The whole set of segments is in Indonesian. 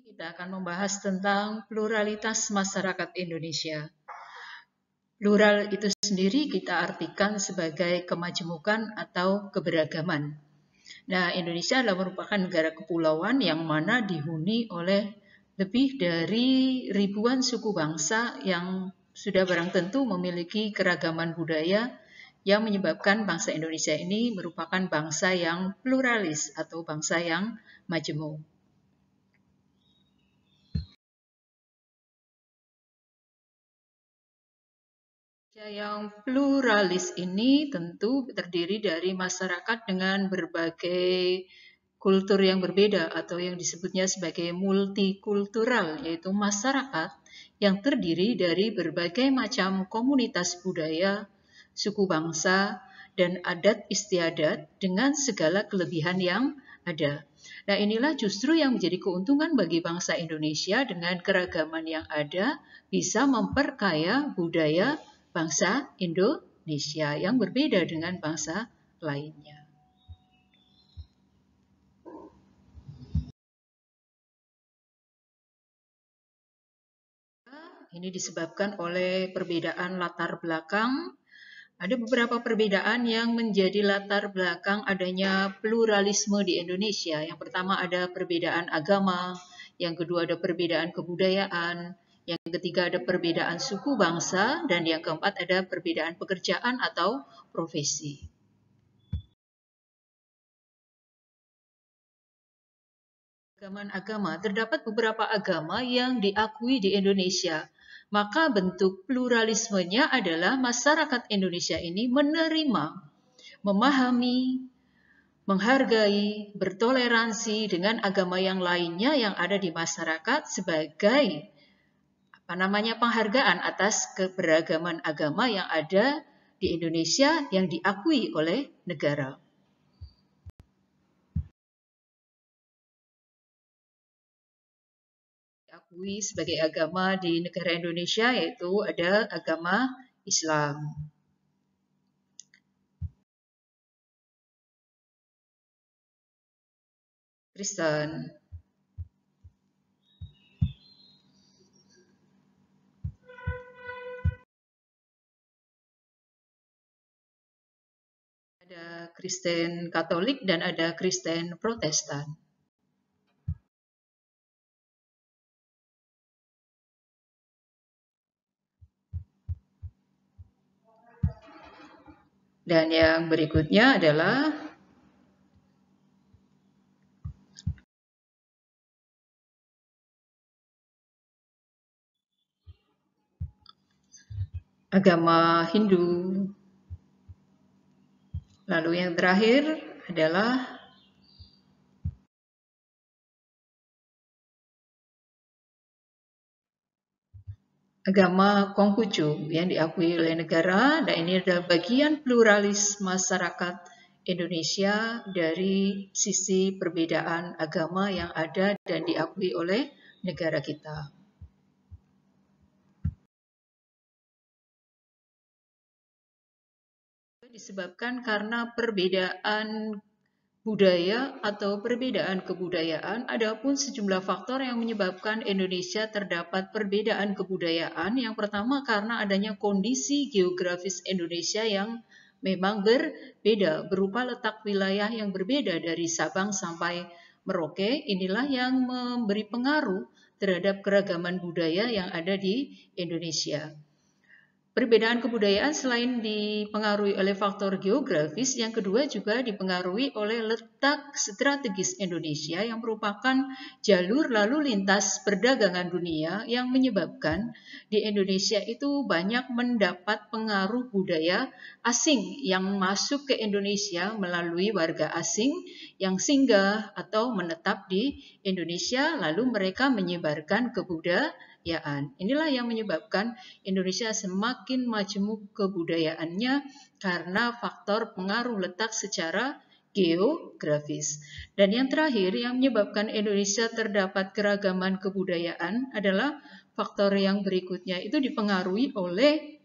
Kita akan membahas tentang pluralitas masyarakat Indonesia. Plural itu sendiri kita artikan sebagai kemajemukan atau keberagaman. Nah, Indonesia adalah merupakan negara kepulauan yang mana dihuni oleh lebih dari ribuan suku bangsa yang sudah barang tentu memiliki keragaman budaya yang menyebabkan bangsa Indonesia ini merupakan bangsa yang pluralis atau bangsa yang majemuk. Yang pluralis ini tentu terdiri dari masyarakat dengan berbagai kultur yang berbeda atau yang disebutnya sebagai multikultural, yaitu masyarakat yang terdiri dari berbagai macam komunitas budaya, suku bangsa, dan adat istiadat dengan segala kelebihan yang ada. Nah, inilah justru yang menjadi keuntungan bagi bangsa Indonesia dengan keragaman yang ada bisa memperkaya budaya bangsa Indonesia yang berbeda dengan bangsa lainnya. Ini disebabkan oleh perbedaan latar belakang. Ada beberapa perbedaan yang menjadi latar belakang adanya pluralisme di Indonesia. Yang pertama ada perbedaan agama, yang kedua ada perbedaan kebudayaan, yang ketiga ada perbedaan suku bangsa, dan yang keempat ada perbedaan pekerjaan atau profesi. Agama, terdapat beberapa agama yang diakui di Indonesia. Maka bentuk pluralismenya adalah masyarakat Indonesia ini menerima, memahami, menghargai, bertoleransi dengan agama yang lainnya yang ada di masyarakat sebagai penghargaan atas keberagaman agama yang ada di Indonesia yang diakui oleh negara. Diakui sebagai agama di negara Indonesia yaitu ada agama Islam. Kristen. Ada Kristen Katolik dan ada Kristen Protestan. Dan yang berikutnya adalah agama Hindu. Lalu yang terakhir adalah agama Konghucu yang diakui oleh negara, dan ini adalah bagian pluralis masyarakat Indonesia dari sisi perbedaan agama yang ada dan diakui oleh negara kita. Disebabkan karena perbedaan budaya atau perbedaan kebudayaan, adapun sejumlah faktor yang menyebabkan Indonesia terdapat perbedaan kebudayaan. Yang pertama karena adanya kondisi geografis Indonesia yang memang berbeda, berupa letak wilayah yang berbeda dari Sabang sampai Merauke. Inilah yang memberi pengaruh terhadap keragaman budaya yang ada di Indonesia. Perbedaan kebudayaan selain dipengaruhi oleh faktor geografis, yang kedua juga dipengaruhi oleh letak strategis Indonesia yang merupakan jalur lalu lintas perdagangan dunia yang menyebabkan di Indonesia itu banyak mendapat pengaruh budaya asing yang masuk ke Indonesia melalui warga asing yang singgah atau menetap di Indonesia, lalu mereka menyebarkan kebudayaan. Inilah yang menyebabkan Indonesia semakin majemuk kebudayaannya karena faktor pengaruh letak secara geografis. Dan yang terakhir yang menyebabkan Indonesia terdapat keragaman kebudayaan adalah faktor yang berikutnya, itu dipengaruhi oleh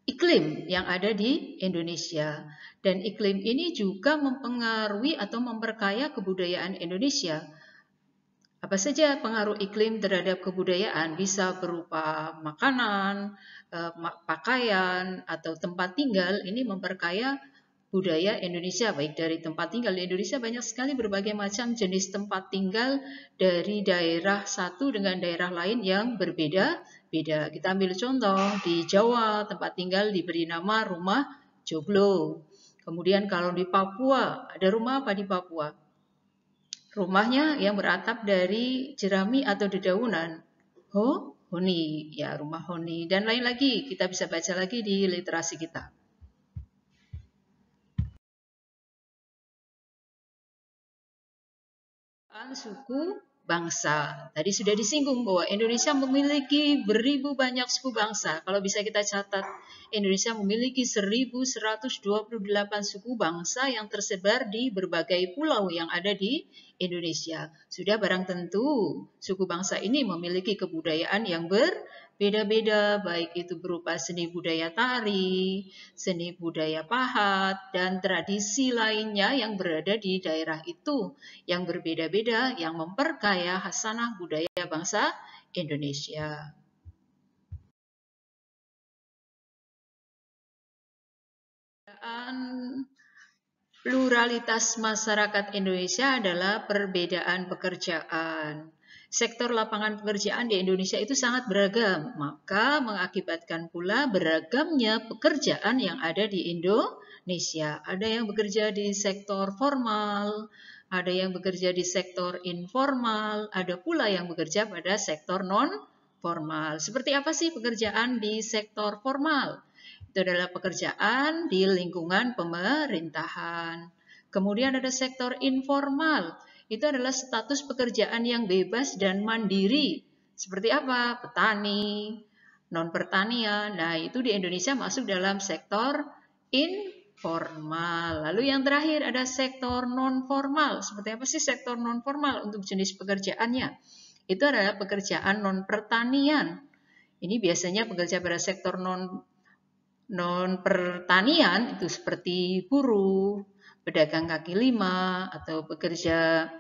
iklim yang ada di Indonesia. Dan iklim ini juga mempengaruhi atau memperkaya kebudayaan Indonesia. Apa saja pengaruh iklim terhadap kebudayaan? Bisa berupa makanan, pakaian, atau tempat tinggal. Ini memperkaya budaya Indonesia, baik dari tempat tinggal. Di Indonesia banyak sekali berbagai macam jenis tempat tinggal dari daerah satu dengan daerah lain yang berbeda-beda. Kita ambil contoh, di Jawa tempat tinggal diberi nama rumah joglo. Kemudian kalau di Papua, ada rumah apa di Papua? Rumahnya yang beratap dari jerami atau dedaunan. Honi, ya rumah honi. Dan lain lagi, kita bisa baca lagi di literasi kita. Suku bangsa. Tadi sudah disinggung bahwa Indonesia memiliki beribu banyak suku bangsa. Kalau bisa kita catat, Indonesia memiliki 1128 suku bangsa yang tersebar di berbagai pulau yang ada di Indonesia. Sudah barang tentu suku bangsa ini memiliki kebudayaan yang berbeda-beda, baik itu berupa seni budaya tari, seni budaya pahat, dan tradisi lainnya yang berada di daerah itu yang berbeda-beda yang memperkaya khasanah budaya bangsa Indonesia. Pluralitas masyarakat Indonesia adalah perbedaan pekerjaan. Sektor lapangan pekerjaan di Indonesia itu sangat beragam, maka mengakibatkan pula beragamnya pekerjaan yang ada di Indonesia. Ada yang bekerja di sektor formal, ada yang bekerja di sektor informal, ada pula yang bekerja pada sektor non-formal. Seperti apa sih pekerjaan di sektor formal? Itu adalah pekerjaan di lingkungan pemerintahan. Kemudian ada sektor informal. Itu adalah status pekerjaan yang bebas dan mandiri. Seperti apa? Petani, non-pertanian. Nah, itu di Indonesia masuk dalam sektor informal. Lalu yang terakhir ada sektor non-formal. Seperti apa sih sektor non-formal untuk jenis pekerjaannya? Itu adalah pekerjaan non-pertanian. Ini biasanya pekerja pada sektor non-pertanian itu seperti buruh, pedagang kaki lima, atau pekerja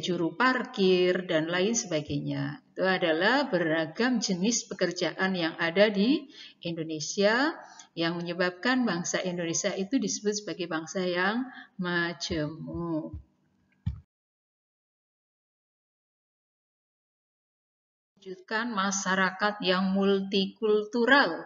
juru parkir, dan lain sebagainya. Itu adalah beragam jenis pekerjaan yang ada di Indonesia yang menyebabkan bangsa Indonesia itu disebut sebagai bangsa yang majemuk. Wujudkan masyarakat yang multikultural.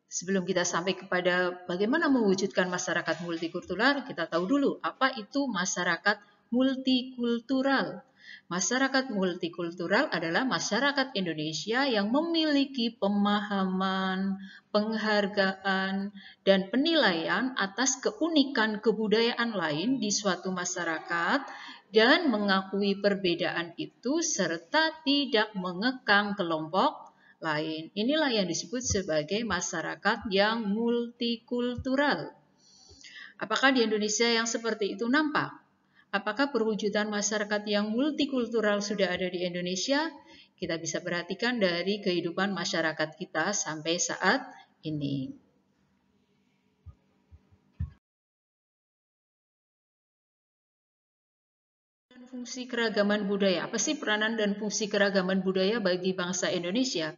Sebelum kita sampai kepada bagaimana mewujudkan masyarakat multikultural, kita tahu dulu apa itu masyarakat multikultural. Masyarakat multikultural adalah masyarakat Indonesia yang memiliki pemahaman, penghargaan, dan penilaian atas keunikan kebudayaan lain di suatu masyarakat dan mengakui perbedaan itu serta tidak mengekang kelompok lain. Inilah yang disebut sebagai masyarakat yang multikultural. Apakah di Indonesia yang seperti itu nampak? Apakah perwujudan masyarakat yang multikultural sudah ada di Indonesia? Kita bisa perhatikan dari kehidupan masyarakat kita sampai saat ini. Fungsi keragaman budaya. Apa sih peranan dan fungsi keragaman budaya bagi bangsa Indonesia?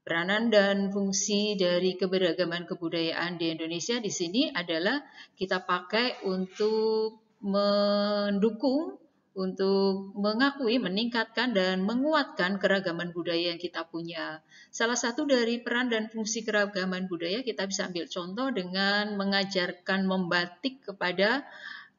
Peranan dan fungsi dari keberagaman kebudayaan di Indonesia di sini adalah kita pakai untuk mendukung, untuk mengakui, meningkatkan, dan menguatkan keragaman budaya yang kita punya. Salah satu dari peran dan fungsi keragaman budaya kita bisa ambil contoh dengan mengajarkan membatik kepada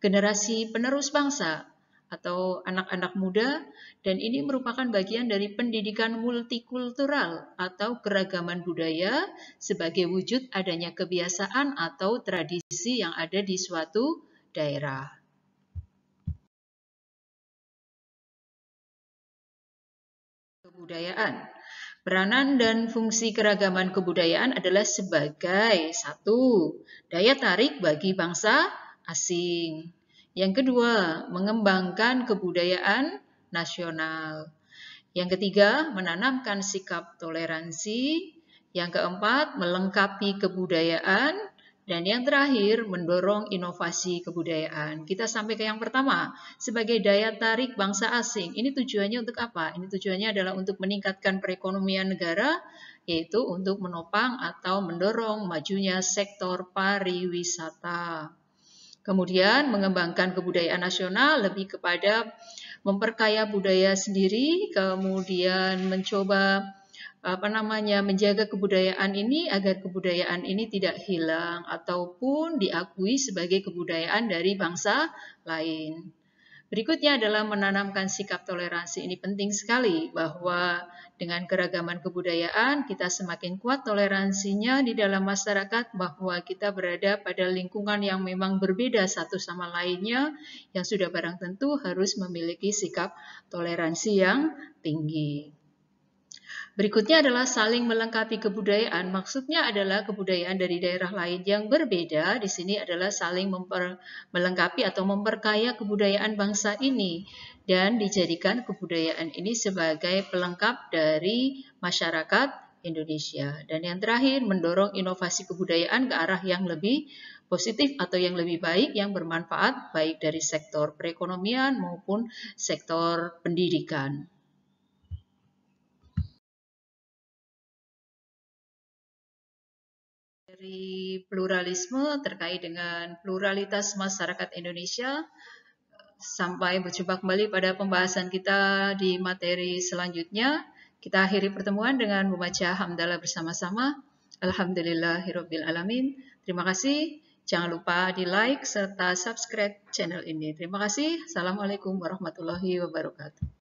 generasi penerus bangsa atau anak-anak muda, dan ini merupakan bagian dari pendidikan multikultural atau keragaman budaya sebagai wujud adanya kebiasaan atau tradisi yang ada di suatu daerah. Kebudayaan. Peranan dan fungsi keragaman kebudayaan adalah sebagai satu, daya tarik bagi bangsa asing. Yang kedua, mengembangkan kebudayaan nasional. Yang ketiga, menanamkan sikap toleransi. Yang keempat, melengkapi kebudayaan. Dan yang terakhir, mendorong inovasi kebudayaan. Kita sampai ke yang pertama, sebagai daya tarik bangsa asing. Ini tujuannya untuk apa? Ini tujuannya adalah untuk meningkatkan perekonomian negara, yaitu untuk menopang atau mendorong majunya sektor pariwisata. Kemudian mengembangkan kebudayaan nasional lebih kepada memperkaya budaya sendiri, kemudian mencoba menjaga kebudayaan ini agar kebudayaan ini tidak hilang ataupun diakui sebagai kebudayaan dari bangsa lain. Berikutnya adalah menanamkan sikap toleransi. Ini penting sekali bahwa dengan keragaman kebudayaan kita semakin kuat toleransinya di dalam masyarakat, bahwa kita berada pada lingkungan yang memang berbeda satu sama lainnya, yang sudah barang tentu harus memiliki sikap toleransi yang tinggi. Berikutnya adalah saling melengkapi kebudayaan. Maksudnya adalah kebudayaan dari daerah lain yang berbeda. Di sini adalah saling melengkapi atau memperkaya kebudayaan bangsa ini. Dan dijadikan kebudayaan ini sebagai pelengkap dari masyarakat Indonesia. Dan yang terakhir, mendorong inovasi kebudayaan ke arah yang lebih positif atau yang lebih baik, yang bermanfaat baik dari sektor perekonomian maupun sektor pendidikan. Dari pluralisme terkait dengan pluralitas masyarakat Indonesia, sampai berjumpa kembali pada pembahasan kita di materi selanjutnya. Kita akhiri pertemuan dengan membaca hamdalah bersama-sama. Alhamdulillahirabbil alamin. Terima kasih. Jangan lupa di like serta subscribe channel ini. Terima kasih. Assalamualaikum warahmatullahi wabarakatuh.